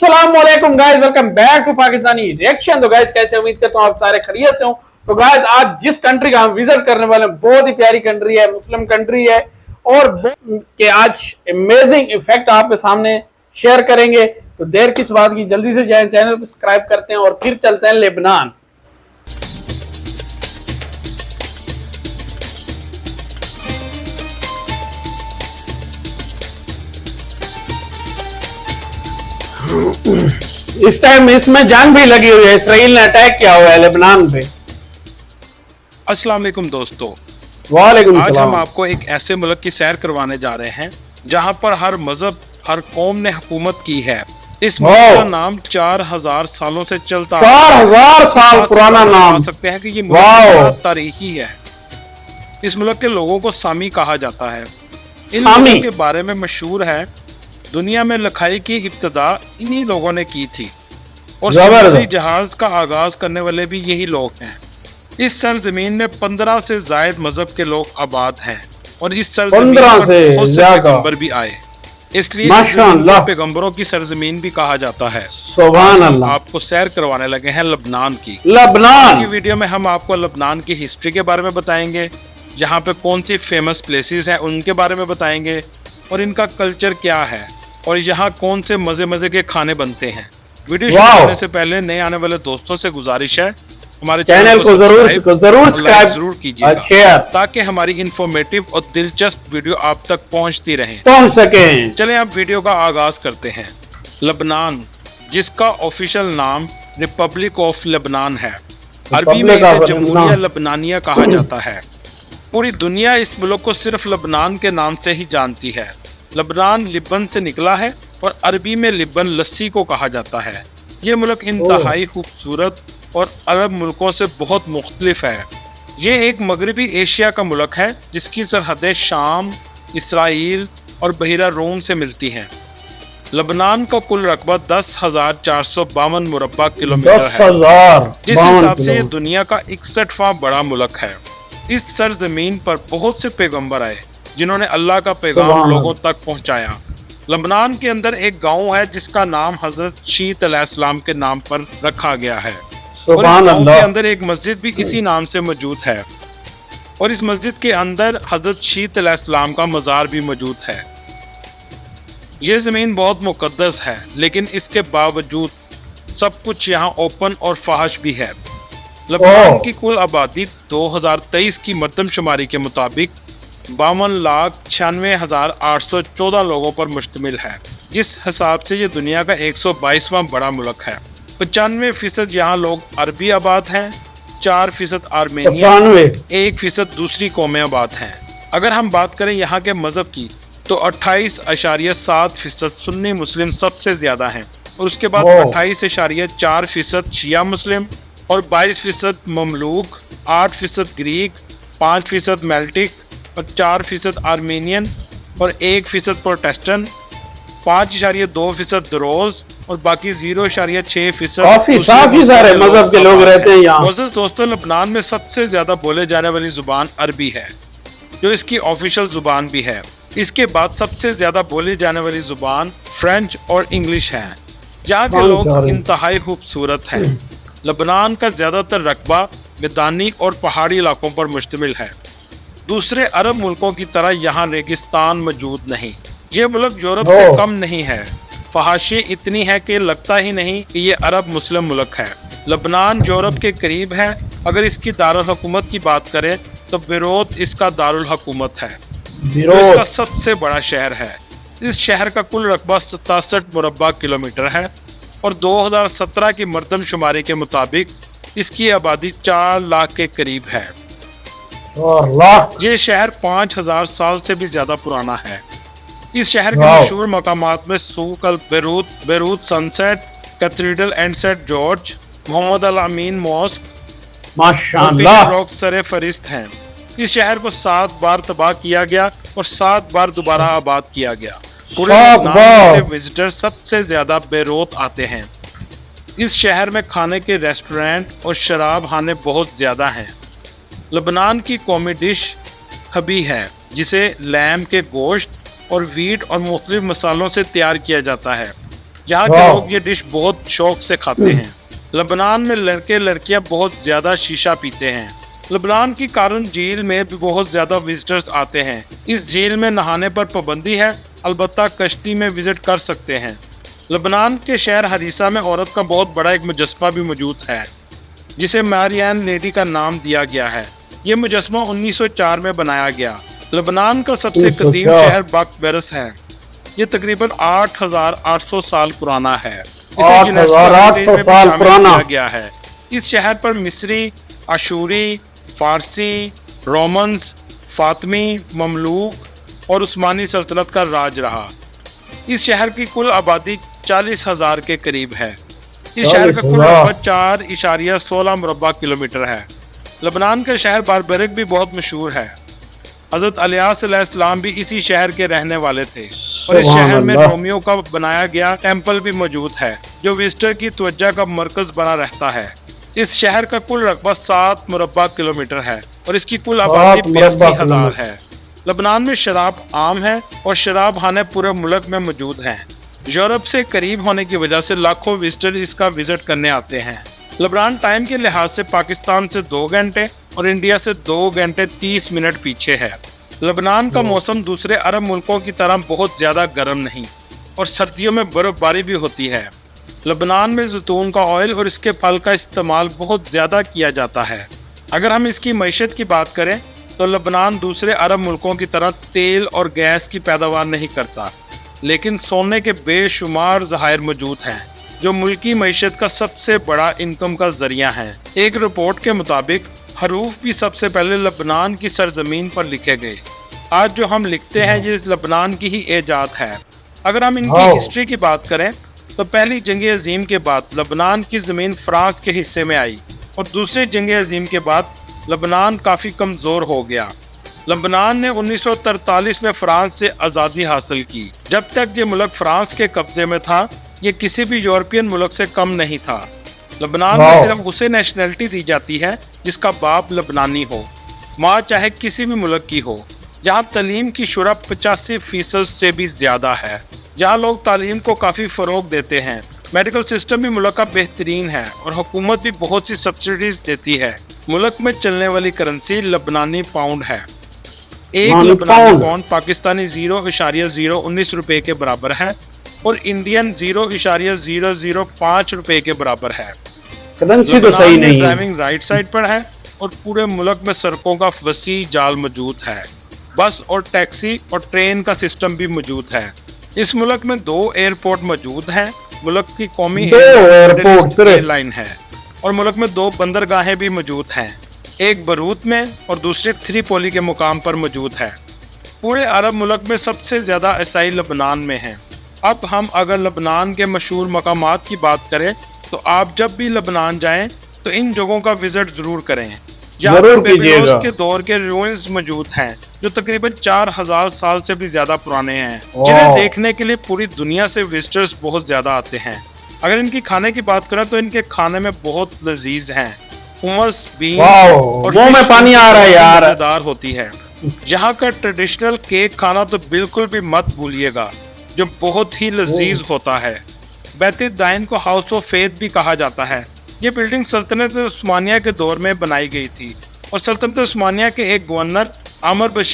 अस्सलामुअलैकुम guys, welcome back to Pakistani reaction. तो guys कैसे, उम्मीद करता हूँ आप सारे खैरियत से हो। तो गाइस आज जिस कंट्री का हम विजिट करने वाले हैं बहुत ही प्यारी कंट्री है, मुस्लिम कंट्री है और के आज अमेजिंग इफेक्ट आपके सामने शेयर करेंगे। तो देर किस बात की, जल्दी से जाए चैनल को सब्सक्राइब करते हैं और फिर चलते हैं लेबनान। इस टाइम इसमें जान भी लगी हुई है, इसराइल ने अटैक किया हुआ है लेबनान पे। अस्सलाम वालेकुम दोस्तों, वालेकुम आज सलाम। हम आपको एक ऐसे मुल्क की सैर करवाने जा रहे हैं जहां पर हर मजहब, हर कौम ने हुकूमत की है। इस मुल्क का नाम 4000 सालों से चलता है। 4000 साल पुराना नाम। सकते हैं कि ये मुल्क तारीखी है। इस मुल्क के लोगों को सामी कहा जाता है। इन लोगों के बारे में मशहूर है, दुनिया में लिखाई की इब्तिदा इन्हीं लोगों ने की थी और समुद्री जहाज का आगाज करने वाले भी यही लोग हैं। इस सरजमीन में 15 से जायद मजहब के लोग आबाद हैं और इस सरजमीन पर बहुत से पैगंबर भी आए, इसलिए पैगंबरों की सरजमीन भी कहा जाता है। सुभान अल्लाह। आपको सैर करवाने लगे हैं लेबनान की। की वीडियो में हम आपको लेबनान की हिस्ट्री के बारे में बताएंगे, यहाँ पे कौन सी फेमस प्लेसेस हैं उनके बारे में बताएंगे और इनका कल्चर क्या है और यहाँ कौन से मजे मजे के खाने बनते हैं। वीडियो शुरू करने से पहले नए आने वाले दोस्तों से गुजारिश है हमारे चैनल को जरूर सब्सक्राइब कीजिएगा ताकि हमारी इंफॉर्मेटिव और दिलचस्प वीडियो आप तक पहुंचती पहुंच सके। चलें अब वीडियो का आगाज करते हैं। लेबनान, जिसका ऑफिशियल नाम रिपब्लिक ऑफ लेबनान है, अरबी में इसे जमहूरिया लेबनानिया कहा जाता है। पूरी दुनिया इस मुल्क को सिर्फ लेबनान के नाम से ही जानती है। लेबनान लिबन से निकला है और अरबी में लिबन लस्सी को कहा जाता है। ये मुल्क इंतहाई खूबसूरत और अरब मुल्कों से बहुत मुख्तलिफ है। ये एक मगरबी एशिया का मुल्क है जिसकी सरहदें शाम, इसराइल और बहिरा रोम से मिलती हैं। लेबनान का कुल रकबा 10,452 मुरब्बा किलोमीटर है, जिस हिसाब से ये दुनिया का 61वां बड़ा मुल्क है। इस सरजमीन पर बहुत से पैगंबर आए जिन्होंने अल्लाह का पैगाम लोगों तक पहुंचाया। लेबनान के अंदर एक गांव है जिसका नाम हजरत शीत अलैहिस्सलाम के नाम पर रखा गया है और इस गांव के अंदर एक मस्जिद भी इसी नाम से मौजूद है और इस मस्जिद के अंदर हजरत शीत अलैहिस्सलाम का मजार भी मौजूद है। ये जमीन बहुत मुकद्दस है, लेकिन इसके बावजूद सब कुछ यहाँ ओपन और फहश भी है। लेबनान की कुल आबादी 2023 की मरदमशुमारी के मुताबिक 52,96,814 लोगों पर मुश्तमिल है, जिस हिसाब से ये दुनिया का 122वां बड़ा मुल्क है। 95% यहाँ लोग अरबी आबाद हैं, 4% आर्मेनियन, 1% दूसरी कौमें आबाद हैं। अगर हम बात करें यहाँ के मजहब की तो 28.7% सुन्नी मुस्लिम सबसे ज्यादा हैं और उसके बाद 28.4% शिया मुस्लिम और 22% ममलूक, 8% ग्रीक, 5% मेल्टिक और 4% आर्मेनियन और 1% प्रोटेस्टेंट, 5.2% दरोज और बाकी 0.6% काफी सारे मजहब के लोग रहते हैं यहाँ। दोस्तों, लेबनान में सबसे ज्यादा बोले जाने वाली जुबान अरबी है, जो इसकी ऑफिशियल जुबान भी है। इसके बाद सबसे ज्यादा बोली जाने वाली जुबान फ्रेंच और इंग्लिश है। यहाँ के लोग इंतहाई खूबसूरत हैं। लेबनान का ज्यादातर रकबा मैदानी और पहाड़ी इलाकों पर मुश्तमिल है। दूसरे अरब मुल्कों की तरह यहाँ रेगिस्तान मौजूद नहीं। ये मुल्क यूरोप से कम नहीं है। फहाशी इतनी है कि लगता ही नहीं कि ये अरब मुस्लिम मुल्क है। लेबनान यूरोप के करीब है। अगर इसकी दारुल हुकूमत की बात करें तो बेरूत इसका दारुल हुकूमत है, जो इसका सबसे बड़ा शहर है। इस शहर का कुल रकबा 67 मुरब्बा किलोमीटर है और 2017 की मरदमशुमारी के मुताबिक इसकी आबादी 4 लाख के करीब है। ये शहर 5000 साल से भी ज्यादा पुराना है। इस शहर के मशहूर मकामात में Souk al Beirut sunset, cathedral and Saint George, Mohammad al Amin mosque, माशाअल्लाह सरे फरिस्त हैं। इस शहर को 7 बार तबाह किया गया और 7 बार दोबारा आबाद किया गया। पूरे लेबनान से विजिटर सबसे ज्यादा बेरूत आते हैं। इस शहर में खाने के रेस्टोरेंट और शराब खाने बहुत ज्यादा हैं। लेबनान की कौमी डिश खबी है, जिसे लैम के गोश्त और वीट और मुख्तलिफ मसालों से तैयार किया जाता है। यहाँ के लोग ये डिश बहुत शौक से खाते हैं। लेबनान में लड़के लड़कियां बहुत ज्यादा शीशा पीते हैं। लेबनान की कारन झील में भी बहुत ज्यादा विजिटर्स आते हैं। इस झील में नहाने पर पाबंदी है, अलबत्ता कश्ती में विजिट कर सकते हैं। लेबनान के शहर हरीसा में औरत का बहुत बड़ा एक मुजस्मा भी मौजूद है, जिसे मैरियान लेडी का नाम दिया गया है। ये मुजस्मा 1904 में बनाया गया। लेबनान का सबसे कदीम शहर बाकबेरस है। ये तकरीबन 8,800 साल पुराना है। इसे यूनेस्को 8,800 साल पुराना गया है। इस शहर पर मिस्री, अशूरी, फारसी, रोमन्स, फातमी, ममलूक और उस्मानी सल्तनत का राज रहा। इस शहर की कुल आबादी 40,000 के करीब है। इस शहर का कुल रकबा 4.16 मुरब्बा किलोमीटर है। लेबनान का शहर बारबेरिक भी बहुत मशहूर है। हजरत इलियास अलैहिस्सलाम भी इसी शहर के रहने वाले थे और इस शहर में रोमियो का बनाया गया टेंपल भी मौजूद है, जो विजिटर की तवज्जो का मरकज बना रहता है। इस शहर का कुल रकबा 7 मुरब्बा किलोमीटर है और इसकी कुल आबादी 82,000 है। लेबनान में शराब आम है और शराब खाने पूरे मुल्क में मौजूद हैं। यूरोप से करीब होने की वजह से लाखों विजिटर इसका विजिट करने आते हैं। लेबनान टाइम के लिहाज से पाकिस्तान से 2 घंटे और इंडिया से 2 घंटे 30 मिनट पीछे है। लेबनान का मौसम दूसरे अरब मुल्कों की तरह बहुत ज़्यादा गर्म नहीं और सर्दियों में बर्फबारी भी होती है। लेबनान में जैतून का ऑयल और इसके फल का इस्तेमाल बहुत ज़्यादा किया जाता है। अगर हम इसकी मईशत की बात करें तो लेबनान दूसरे अरब मुल्कों की तरह तेल और गैस की पैदावार नहीं करता, लेकिन सोने के बेशुमार ज़खायर मौजूद हैं, जो मुल्की मईशत का सबसे बड़ा इनकम का जरिया है। एक रिपोर्ट के मुताबिक हरूफ भी सबसे पहले लेबनान की सरजमीन पर लिखे गए। आज जो हम लिखते हैं ये लेबनान की ही ईजाद है। अगर हम इनकी हिस्ट्री की बात करें तो पहली जंग अजीम के बाद लेबनान की ज़मीन फ्रांस के हिस्से में आई और दूसरी जंग अजीम के बाद लेबनान काफ़ी कमज़ोर हो गया। लेबनान ने 1943 में फ्रांस से आज़ादी हासिल की। जब तक ये मुल्क फ्रांस के कब्जे में था, ये किसी भी यूरोपियन मुल्क से कम नहीं था। लेबनान में सिर्फ उसे नेशनलिटी दी जाती है जिसका बाप लेबनानी हो, माँ चाहे किसी भी मुल्क की हो। जहाँ तालीम की शुरा 85% से भी ज़्यादा है। जहाँ लोग तालीम को काफ़ी फ़रोग देते हैं। मेडिकल सिस्टम भी मुल्क का बेहतरीन है और हुकूमत भी बहुत सी सब्सिडीज देती है। मुल्क में चलने वाली करेंसी लेबनानी पाउंड है। एक लेबनानी पाउंड पाकिस्तानी 0.019 रुपए के बराबर है और इंडियन 0.005 रुपए के बराबर है। करेंसी तो सही नहीं है। ड्राइविंग राइट साइड पर है और पूरे मुल्क में सड़कों का वसी जाल मौजूद है। बस और टैक्सी और ट्रेन का सिस्टम भी मौजूद है। इस मुल्क में 2 एयरपोर्ट मौजूद हैं। मुल्क की कौमी एयरलाइन है और मुल्क में 2 बंदरगाहें भी मौजूद हैं, एक बरूत में और दूसरे त्रिपोली के मुकाम पर मौजूद है। पूरे अरब मुल्क में सबसे ज़्यादा ईसाई लेबनान में हैं। अब हम अगर लेबनान के मशहूर मकामात की बात करें तो आप जब भी लेबनान जाएं तो इन जगहों का विजिट ज़रूर करें। यहाँ बेबीलोस के दौर के रूइंस मौजूद हैं जो तकरीबन 4,000 साल से भी ज्यादा पुराने हैं, जिन्हें देखने के लिए पूरी दुनिया से विजिटर्स बहुत ज्यादा आते हैं। अगर इनकी खाने की बात करें तो इनके खाने में बहुत लजीज हैं। हुमस, बीन और मुंह में पानी आ रहा है यार, मजेदार होती है। यहाँ का ट्रेडिशनल केक खाना तो बिल्कुल भी मत भूलिएगा, जो बहुत ही लजीज होता है। बैत-ए-दाइन को हाउस ऑफ फेथ भी कहा जाता है। ये बिल्डिंग सल्तनत उस्मानिया के दौर में बनाई गई थी और सल्तनत उस्मानिया के एक गवर्नर आमर बशीर